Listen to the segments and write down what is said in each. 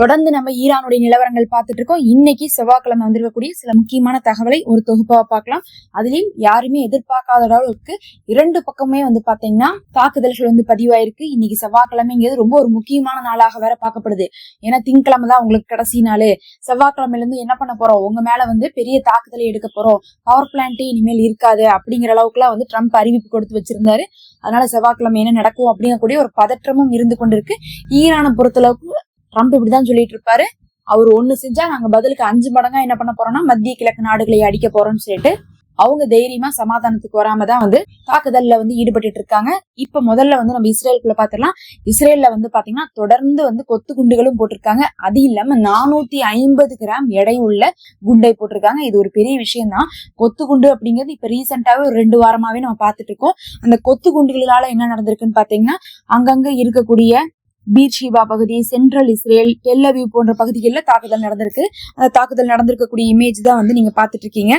தொடர்ந்து நம்ம ஈரானுடைய நிலவரங்கள் பார்த்துட்டு இருக்கோம். இன்னைக்கு செவ்வாய்க்கிழமை வந்திருக்கக்கூடிய சில முக்கியமான தகவலை ஒரு தொகுப்பா பார்க்கலாம். அதுலயும் யாருமே எதிர்பார்க்காத அளவுக்கு இரண்டு பக்கமே பாத்தீங்கன்னா தாக்குதல்கள் பதிவாயிருக்கு. இன்னைக்கு செவ்வாய்க்கிழமைங்கிறது ரொம்ப ஒரு முக்கியமான நாளாக வேற பார்க்கப்படுது. ஏன்னா திங்கக்கிழமை தான் உங்களுக்கு கடைசி நாள். செவ்வாய்க்கிழமையில இருந்து என்ன பண்ண போறோம், உங்க மேல பெரிய தாக்குதலை எடுக்க போறோம், பவர் பிளான்ட்டே இனிமேல் இருக்காது அப்படிங்கிற அளவுக்கு எல்லாம் ட்ரம்ப் அறிவிப்பு கொடுத்து வச்சிருந்தாரு. அதனால செவ்வாய்க்கிழமை என்ன நடக்கும் அப்படிங்கக்கூடிய ஒரு பதற்றமும் இருந்து கொண்டிருக்கு. ஈரானை பொறுத்தளவுக்கு ட்ரம்ப் இப்படிதான் சொல்லிட்டு இருப்பாரு, அவர் ஒண்ணு செஞ்சா நாங்க பதிலுக்கு 5 மடங்கா என்ன பண்ண போறோம்னா மத்திய கிழக்கு நாடுகளை அடிக்க போறோம்னு சொல்லிட்டு அவங்க தைரியமா சமாதானத்துக்கு வராமதான் தாக்குதல்ல ஈடுபட்டு இருக்காங்க. இப்ப முதல்ல நம்ம இஸ்ரேலுக்குள்ள பாத்திரலாம். இஸ்ரேல்ல பாத்தீங்கன்னா தொடர்ந்து கொத்து குண்டுகளும் போட்டிருக்காங்க. அது இல்லாம 450 கிராம் எடை உள்ள குண்டை போட்டிருக்காங்க. இது ஒரு பெரிய விஷயம் தான். கொத்து குண்டு அப்படிங்கிறது இப்ப ரீசெண்டாவே ஒரு 2 வாரமாவே நம்ம பாத்துட்டு இருக்கோம். அந்த கொத்து குண்டுகளால என்ன நடந்திருக்குன்னு பாத்தீங்கன்னா அங்கங்க இருக்கக்கூடிய பீர்ஷிபா பகுதி, சென்ட்ரல் இஸ்ரேல், டெல் அவீவ் போன்ற பகுதிகளில் தாக்குதல் நடந்திருக்கு. அந்த தாக்குதல் நடந்திருக்கக்கூடிய இமேஜ் தான் நீங்க பாத்துட்டு இருக்கீங்க.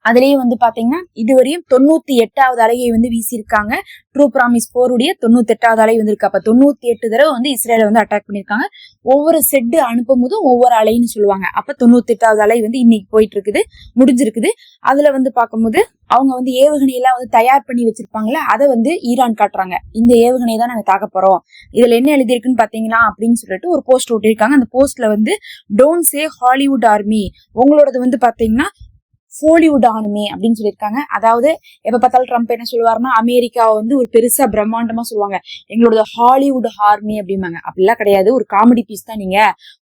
அதுலயே பாத்தீங்கன்னா இதுவரையும் 98வது அலையை வீசியிருக்காங்க. ட்ரூ ப்ராமிஸ் போருடைய 98வது அலை வந்திருக்கு. அப்ப 98 தடவை இஸ்ரேல அட்டாக் பண்ணிருக்காங்க. ஒவ்வொரு செட் அனுப்பும் போதும் ஒவ்வொரு அலைன்னு சொல்லுவாங்க. அப்ப 98வது அலை இன்னைக்கு போயிட்டு இருக்குது, முடிஞ்சிருக்குது. அதுல பார்க்கும்போது அவங்க ஏவுகணை எல்லாம் தயார் பண்ணி வச்சிருப்பாங்கல்ல, அதை ஈரான் காட்டுறாங்க. இந்த ஏவுகணை தான் நாங்க தாக்க போறோம். இதுல என்ன எழுதியிருக்குன்னு பாத்தீங்கன்னா அப்படின்னு சொல்லிட்டு ஒரு போஸ்ட் ஒட்டிருக்காங்க. அந்த போஸ்ட்ல டோன்ட் சே ஹாலிவுட் ஆர்மி, உங்களோடது பாத்தீங்கன்னா ஹாலிவுட் ஆர்மி அப்படின்னு சொல்லியிருக்காங்க. அதாவது எப்ப பார்த்தாலும் ட்ரம்ப் என்ன சொல்லுவாருன்னா அமெரிக்காவை ஒரு பெருசா பிரம்மாண்டமா சொல்லுவாங்க, எங்களோட ஹாலிவுட் ஆர்மி அப்படிம்பாங்க. அப்படிலாம் கிடையாது, ஒரு காமெடி பீஸ் தான் நீங்க,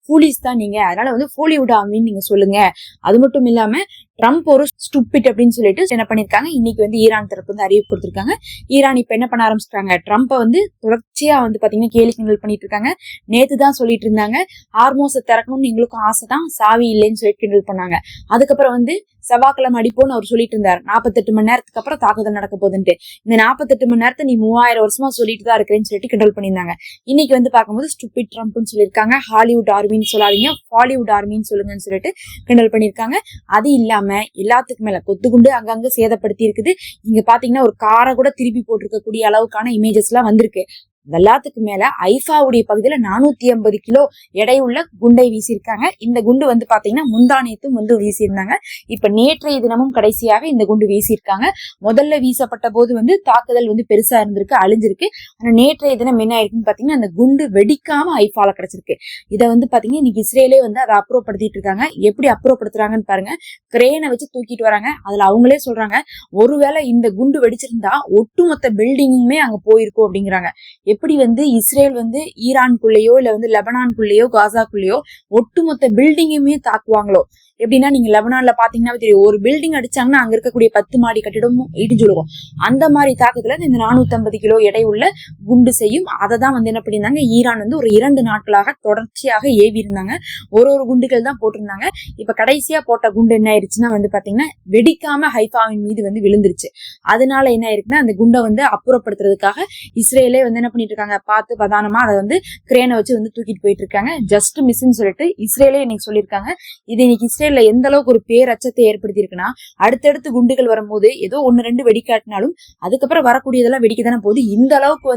ஃபூலிஸ் தான் நீங்க, அதனால ஹாலிவுட் ஆர்மின்னு நீங்க சொல்லுங்க. அது மட்டும் இல்லாம ட்ரம்ப் ஒரு ஸ்டூபிட் அப்படின்னு சொல்லிட்டு என்ன பண்ணிருக்காங்க, இன்னைக்கு ஈரான் தரப்பு அறிவிப்பு கொடுத்திருக்காங்க. ஈரான் இப்ப என்ன பண்ண ஆரம்பிச்சிட்டாங்க, ட்ரம்ப்பை தொடர்ச்சியா பாத்தீங்கன்னா கேலி கிண்டல் பண்ணிட்டு இருக்காங்க. நேத்து தான் சொல்லிட்டு இருந்தாங்க ஹார்மோஸை திறக்கணும்னு எங்களுக்கும் ஆசை தான், சாவி இல்லைன்னு சொல்லிட்டு கிண்டல் பண்ணாங்க. அதுக்கப்புறம் செவ்வாய்க்கிழமை அடிப்போன்னு அவர் சொல்லிட்டு இருந்தாரு, 48 மணி நேரத்துக்கு அப்புறம் தாக்குதல் நடக்க போகுதுன்ட்டு. இந்த 48 மணி நேரத்தை நீ 3000 வருஷமா சொல்லிட்டு தான் இருக்கிறேன்னு சொல்லிட்டு கிண்டல் பண்ணியிருந்தாங்க. இன்னைக்கு பார்க்கும்போது ஸ்டூபிட் ட்ரம்ப்னு சொல்லியிருக்காங்க. ஹாலிவுட் ஆர்மின்னு சொல்லாதீங்க, ஹாலிவுட் ஆர்மின்னு சொல்லுங்கன்னு சொல்லிட்டு கிண்டல் பண்ணியிருக்காங்க. அது இல்லாம எல்லாத்துக்கு மேல கொத்துக்குண்டு அங்கங்க சேதப்படுத்தி இருக்குது. இங்க பாத்தீங்கன்னா ஒரு காரை கூட திருப்பி போட்டிருக்கக்கூடிய அளவுக்கான இமேஜஸ் எல்லாம் வந்திருக்கு. எல்லாத்துக்கு மேல ஐஃபாவுடைய பகுதியில 450 கிலோ எடையுள்ள குண்டை வீசியிருக்காங்க. இந்த குண்டு பாத்தீங்கன்னா முந்தானியத்தும் வீசியிருந்தாங்க. இப்ப நேற்றைய தினமும் கடைசியாக இந்த குண்டு வீசியிருக்காங்க. முதல்ல வீசப்பட்ட போது தாக்குதல் பெருசா இருந்திருக்கு, அழிஞ்சிருக்கு. ஆனா நேற்றைய தினம் என்ன ஆயிருக்குன்னு பாத்தீங்கன்னா அந்த குண்டு வெடிக்காம ஐஃபால கிடைச்சிருக்கு. இதை பாத்தீங்கன்னா இன்னைக்கு இஸ்ரேலே அதை அப்புறப்படுத்திட்டு இருக்காங்க. எப்படி அப்புறப்படுத்துறாங்கன்னு பாருங்க, கிரேனை வச்சு தூக்கிட்டு வராங்க. அதுல அவங்களே சொல்றாங்க, ஒருவேளை இந்த குண்டு வெடிச்சிருந்தா ஒட்டுமொத்த பில்டிங்குமே அங்க போயிருக்கும் அப்படிங்கிறாங்க. எப்படி இஸ்ரேல் ஈரான்குள்ளேயோ இல்ல லெபனான்குள்ளேயோ காசாக்குள்ளேயோ ஒட்டுமொத்த பில்டிங்குமே தாக்குவாங்களோ. எப்படின்னா நீங்க லெபனான்ல பாத்தீங்கன்னா தெரியும், ஒரு பில்டிங் அடிச்சாங்கன்னா அங்க இருக்கக்கூடிய 10 மாடி கட்டிடமும் இடிஞ்சுடுவோம். அந்த மாதிரி தாக்குதல இந்த 450 கிலோ எடை உள்ள குண்டு செய்யும். அதை தான் என்ன பண்ணியிருந்தாங்க, ஈரான் ஒரு 2 நாட்களாக தொடர்ச்சியாக ஏவி இருந்தாங்க. ஒரு குண்டுகள் தான் போட்டிருந்தாங்க. இப்ப கடைசியா போட்ட குண்டு என்ன ஆயிருச்சுன்னா பாத்தீங்கன்னா வெடிக்காம ஹைஃபாவின் மீது விழுந்துருச்சு. அதனால என்ன ஆயிருக்குன்னா அந்த குண்டை அப்புறப்படுத்துறதுக்காக இஸ்ரேலே என்ன பண்ணிட்டு இருக்காங்க, பார்த்து பதானமா அதை கிரேனை வச்சு தூக்கிட்டு போயிட்டு இருக்காங்க. ஜஸ்ட் மிஸ்ன்னு சொல்லிட்டு இஸ்ரேலே இன்னைக்கு சொல்லியிருக்காங்க. இது இன்னைக்கு இஸ்ரேல்ல எந்த அளவுக்கு ஒரு பேரச்சத்தை ஏற்படுத்தி இருக்குன்னா, அடுத்தடுத்து குண்டுகள் வரும்போது ஏதோ 1-2 வெடிக்காட்டினாலும் அதுக்கப்புறம் வரக்கூடியதெல்லாம் வெடிக்கதானே போகுது. இந்த அளவுக்கு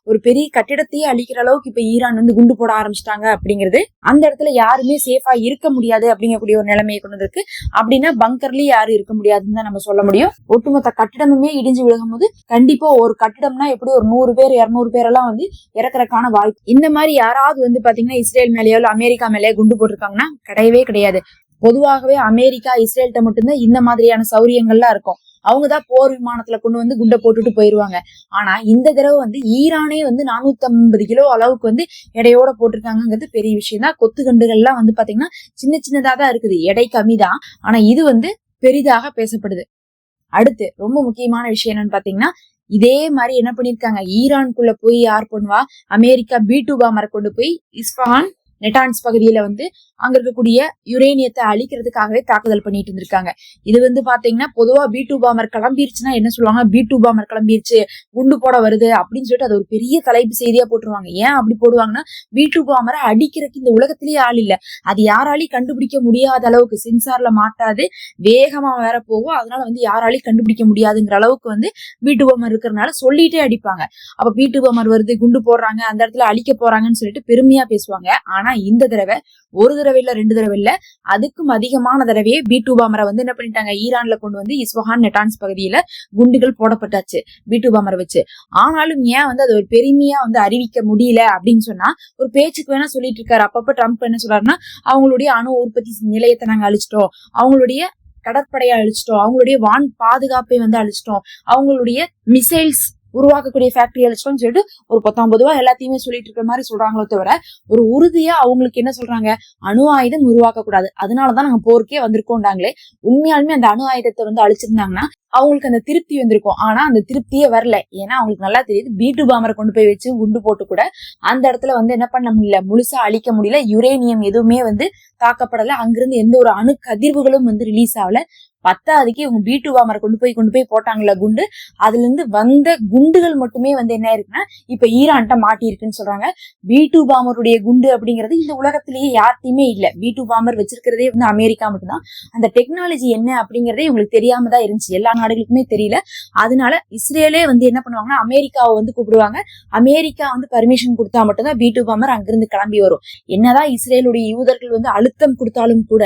ஒரு பெரிய கட்டிடத்தையே அழிக்கிற அளவுக்கு இப்ப ஈரான் குண்டு போட ஆரம்பிச்சிட்டாங்க. அப்படிங்கிறது அந்த இடத்துல யாருமே சேஃபா இருக்க முடியாது அப்படிங்கக்கூடிய ஒரு நிலைமையை கொண்டு இருக்கு. அப்படின்னா பங்கர்லயே யாரும் இருக்க முடியாதுன்னு தான் நம்ம சொல்ல முடியும். ஒட்டுமொத்த கட்டிடமுமே இடிஞ்சு விழுகும் போது கண்டிப்பா ஒரு கட்டிடம்னா எப்படி ஒரு 100 பேர் 200 பேரெல்லாம் இறக்குறதுக்கான வாய்ப்பு. இந்த மாதிரி யாராவது பாத்தீங்கன்னா இஸ்ரேல் மேலேயோ அமெரிக்கா மேலேயோ குண்டு போட்டிருக்காங்கன்னா கிடையவே கிடையாது. பொதுவாகவே அமெரிக்கா இஸ்ரேல்கிட்ட மட்டும்தான் இந்த மாதிரியான சௌரியங்கள்லாம் இருக்கும். அவங்கதான் போர் விமானத்துல கொண்டு குண்டை போட்டுட்டு போயிருவாங்க. ஆனா இந்த தடவை ஈரானே 450 கிலோ அளவுக்கு எடையோட போட்டிருக்காங்கிறது பெரிய விஷயம் தான். கொத்து கண்டுகள்லாம் பாத்தீங்கன்னா சின்ன சின்னதா தான் இருக்குது, எடை கம்மிதான். ஆனா இது பெரிதாக பேசப்படுது. அடுத்து ரொம்ப முக்கியமான விஷயம் என்னன்னு பாத்தீங்கன்னா, இதே மாதிரி என்ன பண்ணிருக்காங்க, ஈரானுக்குள்ள போய் யார் பண்ணுவா, அமெரிக்கா B2 பாமரை கொண்டு போய் இஸ்ஃபான் நெட்டான்ஸ் பகுதியில அங்க இருக்கக்கூடிய யுரேனியத்தை அழிக்கிறதுக்காகவே தாக்குதல் பண்ணிட்டு இருந்திருக்காங்க. இது பாத்தீங்கன்னா பொதுவா B2 பாமர் கிளம்பிருச்சுன்னா என்ன சொல்லுவாங்க, B2 பாமர் கிளம்பிருச்சு, குண்டு போட வருது அப்படின்னு சொல்லிட்டு அது ஒரு பெரிய தலைப்பு செய்தியா போட்டுருவாங்க. ஏன் அப்படி போடுவாங்கன்னா, B2 பாமரை அடிக்கிறதுக்கு இந்த உலகத்திலேயே ஆள் இல்ல, அது யாராலையும் கண்டுபிடிக்க முடியாத அளவுக்கு சென்சார்ல மாட்டாது, வேகமா வேற போகும். அதனால யாராலையும் கண்டுபிடிக்க முடியாதுங்கிற அளவுக்கு B2 பாமர் இருக்கிறதுனால சொல்லிட்டே அடிப்பாங்க. அப்ப B2 பாமர் வருது, குண்டு போடுறாங்க, அந்த இடத்துல அழிக்க போறாங்கன்னு சொல்லிட்டு பெருமையா பேசுவாங்க. ஆனா ஆனா இந்த தடவை ஒரு தடவை இல்ல 2 தடவை இல்ல, அதுக்கும் அதிகமான தடவையே B2 பாமரை வந்து என்ன பண்ணிட்டாங்க, ஈரான்ல கொண்டு வந்து இஸ்வஹான் நெட்டான்ஸ் பகுதியில குண்டுகள் போடப்பட்டாச்சு B2 பாமரை வச்சு. ஆனாலும் ஏன் வந்து அது ஒரு பெருமையா வந்து அறிவிக்க முடியல அப்படின்னு சொன்னா, ஒரு பேச்சுக்கு வேணா சொல்லிட்டு இருக்காரு. அப்பப்ப ட்ரம்ப் என்ன சொல்றாருன்னா, அவங்களுடைய அணு உற்பத்தி நிலையத்தை நாங்க அழிச்சிட்டோம், அவங்களுடைய கடற்படையை அழிச்சிட்டோம், அவங்களுடைய வான் பாதுகாப்பை வந்து அழிச்சிட்டோம், அவங்களுடைய மிசைல்ஸ் உருவாக்கக்கூடிய ஃபேக்டரி அழிச்சிட்டோம்னு சொல்லிட்டு ஒரு 19 ரூபா எல்லாத்தையுமே சொல்லிட்டு இருக்கிற மாதிரி சொல்றாங்களோ தவிர, ஒரு உறுதியா அவங்களுக்கு என்ன சொல்றாங்க, அணு ஆயுதம் உருவாக்க கூடாது, அதனாலதான் நாங்க போருக்கே வந்திருக்கோம்டாங்களே. உண்மையாலுமே அந்த அணு ஆயுதத்தை வந்து அழிச்சிருந்தாங்கன்னா அவங்களுக்கு அந்த திருப்தி வந்திருக்கும். ஆனா அந்த திருப்தியே வரல. ஏன்னா அவங்களுக்கு நல்லா தெரியுது, B2 பாமரை கொண்டு போய் வச்சு குண்டு போட்டு கூட அந்த இடத்துல வந்து என்ன பண்ண முடியல, முழுசா அழிக்க முடியல. யுரேனியம் எதுவுமே வந்து தாக்கப்படல, அங்கிருந்து எந்த ஒரு அணு கதிர்வுகளும் வந்து ரிலீஸ் ஆகல. பத்தாவதுக்கு இவங்க B2 பாமரை கொண்டு போய் போட்டாங்கல்ல குண்டு, அதுல இருந்து வந்த குண்டுகள் மட்டுமே வந்து என்ன இருக்குன்னா இப்ப ஈரான்ட்ட மாட்டி இருக்குன்னு சொல்றாங்க. B2 பாமருடைய குண்டு அப்படிங்கிறது இந்த உலகத்திலேயே யார்ட்டையுமே இல்ல. B2 பாமர் வச்சிருக்கிறதே வந்து அமெரிக்கா மட்டும்தான். அந்த டெக்னாலஜி என்ன அப்படிங்கறதே இவங்களுக்கு தெரியாம தான் இருந்துச்சு, எல்லா நாடுகளுக்குமே தெரியல. அதனால இஸ்ரேலே வந்து என்ன பண்ணுவாங்கன்னா, அமெரிக்காவை வந்து கூப்பிடுவாங்க. அமெரிக்கா வந்து பர்மிஷன் கொடுத்தா மட்டும்தான் B2 பாமர் அங்கிருந்து கிளம்பி வரும். என்னதான் இஸ்ரேலுடைய யூதர்கள் வந்து அழுத்தம் கொடுத்தாலும் கூட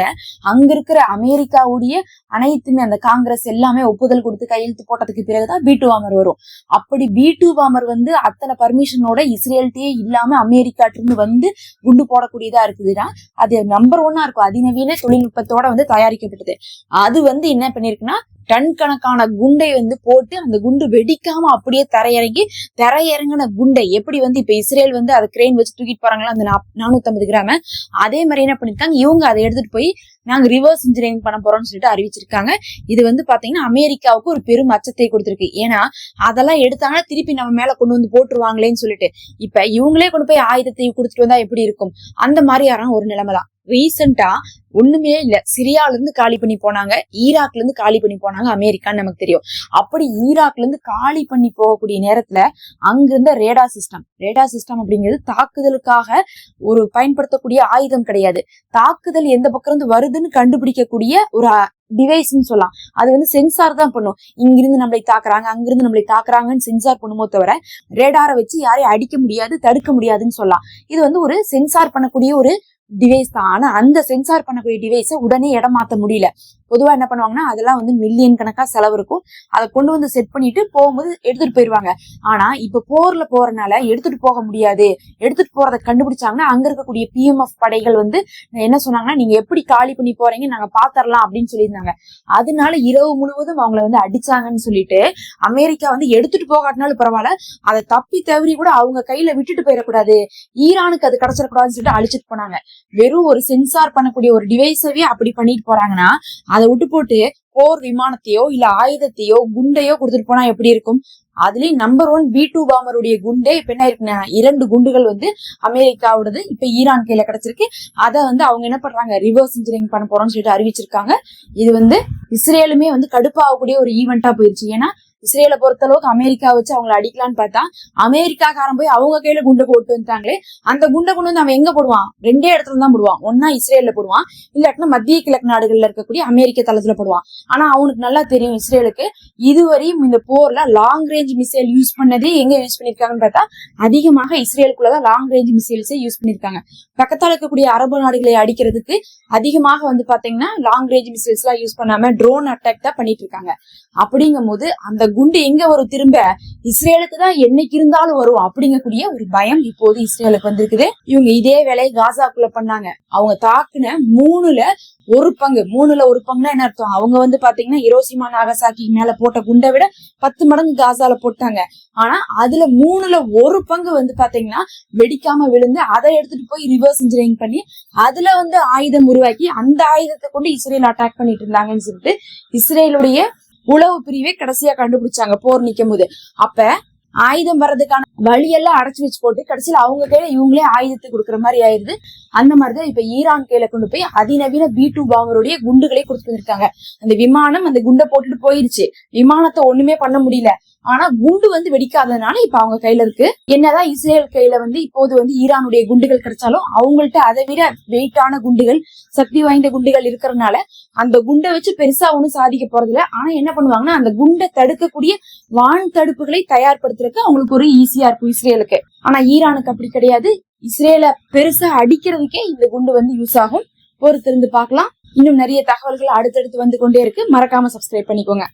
அங்க இருக்கிற அமெரிக்காவுடைய அனைத்துமே அந்த காங்கிரஸ் எல்லாமே ஒப்புதல் கொடுத்து கையெழுத்து போட்டதுக்கு பிறகுதான் B2 பாமர் வரும். அப்படி B2 பாமர் வந்து அத்தனை பர்மிஷனோட இஸ்ரேல்ட்டே இல்லாம அமெரிக்காட்டிருந்து வந்து குண்டு போடக்கூடியதா இருக்குதுன்னா அது நம்பர் 1 இருக்கும். அதிநவீன தொழில்நுட்பத்தோட வந்து தயாரிக்கப்பட்டது. அது வந்து என்ன பண்ணிருக்குன்னா, டன் கணக்கான குண்டை வந்து போட்டு அந்த குண்டு வெடிக்காம அப்படியே தரையிறங்கின குண்டை எப்படி வந்து இப்ப இஸ்ரேல் வந்து அதை கிரெயின் வச்சு தூக்கிட்டு போறாங்களா அந்த 450 கிராம, அதே மாதிரி என்ன பண்ணிருக்காங்க இவங்க அதை எடுத்துட்டு போய் நாங்க ரிவர்ஸ் இன்ஜினியரிங் பண்ண போறோம்னு சொல்லிட்டு அறிவிச்சிருக்காங்க. இது வந்து பாத்தீங்கன்னா அமெரிக்காவுக்கு ஒரு பெரும் அச்சத்தை கொடுத்திருக்கு. ஏன்னா அதெல்லாம் எடுத்தாங்கன்னா திருப்பி நம்ம மேல கொண்டு வந்து போட்டுருவாங்களேன்னு சொல்லிட்டு. இப்ப இவங்களே கொண்டு போய் ஆயுதத்தை கொடுத்துட்டு வந்தா எப்படி இருக்கும், அந்த மாதிரியான ஒரு நிலைமைதான். ரீசெண்டா ஒண்ணுமே இல்ல, சிரியால இருந்து காலி பண்ணி போனாங்க, ஈராக்ல இருந்து காலி பண்ணி போனாங்க அமெரிக்கான்னு நமக்கு தெரியும். அப்படி ஈராக்ல இருந்து காலி பண்ணி போகக்கூடிய நேரத்துல அங்கிருந்த ரேடார் சிஸ்டம் அப்படிங்கிறது தாக்குதலுக்காக ஒரு பயன்படுத்தக்கூடிய ஆயுதம் கிடையாது. தாக்குதல் எந்த பக்கம் இருந்து வருதுன்னு கண்டுபிடிக்கக்கூடிய ஒரு டிவைஸ்ன்னு சொல்லலாம். அது வந்து சென்சார் தான் பண்ணும். இங்கிருந்து நம்மளை தாக்குறாங்க, அங்கிருந்து நம்மளை தாக்குறாங்கன்னு சென்சார் பண்ணுமோ தவிர ரேடாரை வச்சு யாரையும் அடிக்க முடியாது, தடுக்க முடியாதுன்னு சொல்லலாம். இது வந்து ஒரு சென்சார் பண்ணக்கூடிய ஒரு டிவைஸ் தான். ஆனா அந்த சென்சார் பண்ணக்கூடிய டிவைஸை உடனே இடம் மாத்த முடியல. பொதுவா என்ன பண்ணுவாங்கன்னா, அதெல்லாம் வந்து மில்லியன் கணக்கா செலவு இருக்கும். அதை கொண்டு வந்து செட் பண்ணிட்டு போகும்போது எடுத்துட்டு போயிருவாங்க. ஆனா இப்ப போர்ல போறதுனால எடுத்துட்டு போக முடியாது. எடுத்துட்டு போறதை கண்டுபிடிச்சாங்கன்னா அங்க இருக்கக்கூடிய PMF படைகள் வந்து என்ன சொன்னாங்கன்னா, நீங்க எப்படி காலி பண்ணி போறீங்க நாங்க பாத்திரலாம் அப்படின்னு சொல்லியிருந்தாங்க. அதனால இரவு முழுவதும் அவங்களை வந்து அடிச்சாங்கன்னு சொல்லிட்டு அமெரிக்கா வந்து எடுத்துட்டு போகாட்டினாலும் பரவாயில்ல, அதை தப்பி தவறி கூட அவங்க கையில விட்டுட்டு போயிடக்கூடாது, ஈரானுக்கு அது கிடைச்சிடக்கூடாதுன்னு சொல்லிட்டு அழிச்சிட்டு போனாங்க. வெறும் ஒரு சென்சார் பண்ணக்கூடிய ஒரு டிவைஸவே அப்படி பண்ணிட்டு போறாங்கன்னா, அதை விட்டு போட்டு போர் விமானத்தையோ இல்ல ஆயுதத்தையோ குண்டையோ கொடுத்துட்டு போனா எப்படி இருக்கும்? அதுலயும் நம்பர் 1 B2 பாமருடைய குண்டே இப்ப என்ன இருக்குன்னா 2 குண்டுகள் வந்து அமெரிக்காவோடது இப்ப ஈரான் கையில கிடைச்சிருக்கு. அதை வந்து அவங்க என்ன பண்றாங்க, ரிவர்ஸ் இன்ஜினியரிங் பண்ண போறோம்னு சொல்லிட்டு அறிவிச்சிருக்காங்க. இது வந்து இஸ்ரேலுமே வந்து கடுப்பாகக்கூடிய ஒரு ஈவெண்டா போயிருச்சு. ஏன்னா இஸ்ரேலை பொறுத்த அளவுக்கு அமெரிக்கா வச்சு அவங்களை அடிக்கலான்னு பார்த்தா அமெரிக்காக்காரன் போய் அவங்க கையில குண்டை போட்டு வந்துட்டாங்களே. அந்த குண்டை கொண்டு வந்து அவன் எங்க போடுவான், 2 இடத்துல தான் போடுவான். ஒன்னா இஸ்ரேல்ல போடுவான், இல்லாட்டினா மத்திய கிழக்கு நாடுகள்ல இருக்கக்கூடிய அமெரிக்க தளத்துல போடுவான். ஆனா அவனுக்கு நல்லா தெரியும் இஸ்ரேலுக்கு இதுவரையும் இந்த போர்ல லாங் ரேஞ்ச் மிசைல் யூஸ் பண்ணதே எங்க யூஸ் பண்ணிருக்காங்கன்னு பார்த்தா அதிகமாக இஸ்ரேலுக்குள்ளதான் லாங் ரேஞ்ச் மிசைல்ஸே யூஸ் பண்ணிருக்காங்க. பக்கத்தால இருக்கக்கூடிய அரபு நாடுகளை அடிக்கிறதுக்கு அதிகமாக வந்து பாத்தீங்கன்னா லாங் ரேஞ்ச் மிசைல்ஸ் எல்லாம் யூஸ் பண்ணாம ட்ரோன் அட்டாக் தான் பண்ணிட்டு இருக்காங்க. அப்படிங்கும் போது அந்த குண்டு எங்க வரும், திரும்ப இஸ்ரேலுக்கு தான் என்னைக்கு இருந்தாலும் வரும் அப்படிங்கக்கூடிய ஒரு பயம் இப்போது இஸ்ரேலுக்கு வந்திருக்குது. இவங்க இதே வேலையை காசாக்குள்ள பண்ணாங்க. அவங்க தாக்குன 3ல 1 பங்கு, 3ல 1 பங்குனா என்ன அர்த்தம், அவங்க வந்து பாத்தீங்கன்னா ஹிரோஷிமா நாகசாக்கி மேல போட்ட குண்டை விட 10 மடங்கு காசால போட்டாங்க. ஆனா அதுல 3ல 1 பங்கு வந்து பாத்தீங்கன்னா வெடிக்காம விழுந்து அதை எடுத்துட்டு போய் ரிவர்ஸ் இன்ஜினியரிங் பண்ணி அதுல வந்து ஆயுதம் உருவாக்கி அந்த ஆயுதத்தை கொண்டு இஸ்ரேல் அட்டாக் பண்ணிட்டு இருந்தாங்கன்னு சொல்லிட்டு இஸ்ரேலுடைய உளவு பிரிவே கடைசியா கண்டுபிடிச்சாங்க போர் நிக்கும் போது. அப்ப ஆயுதம் வர்றதுக்கான வழியெல்லாம் அடைச்சு வச்சு போட்டு கடைசியில அவங்க கையில இவங்களே ஆயுதத்தை கொடுக்குற மாதிரி ஆயிருது. அந்த மாதிரிதான் இப்ப ஈரான் கையில கொண்டு போய் அதிநவீன B2 பாமருடைய குண்டுகளை கொடுத்துட்டு இருக்காங்க. அந்த விமானம் அந்த குண்டை போட்டுட்டு போயிருச்சு, விமானத்தை ஒண்ணுமே பண்ண முடியல. ஆனா குண்டு வந்து வெடிக்காததுனால இப்ப அவங்க கையில இருக்கு. என்னதான் இஸ்ரேல் கையில வந்து இப்போது வந்து ஈரானுடைய குண்டுகள் கிடைச்சாலும் அவங்கள்ட்ட அதை விட வெயிட்டான குண்டுகள், சக்தி வாய்ந்த குண்டுகள் இருக்கிறதுனால அந்த குண்டை வச்சு பெருசா ஒண்ணும் சாதிக்க போறது இல்ல. ஆனா என்ன பண்ணுவாங்கன்னா அந்த குண்டை தடுக்கக்கூடிய வான் தடுப்புகளை தயார்படுத்துறதுக்கு அவங்களுக்கு ஒரு ஈஸியா இருக்கும் இஸ்ரேலுக்கு. ஆனா ஈரானுக்கு அப்படி கிடையாது. இஸ்ரேல பெருசா அடிக்கிறதுக்கே இந்த குண்டு வந்து யூஸ் ஆகும். பொறுத்திருந்து பார்க்கலாம். இன்னும் நிறைய தகவல்கள் அடுத்தடுத்து வந்து கொண்டே இருக்கு. மறக்காம சப்ஸ்கிரைப் பண்ணிக்கோங்க.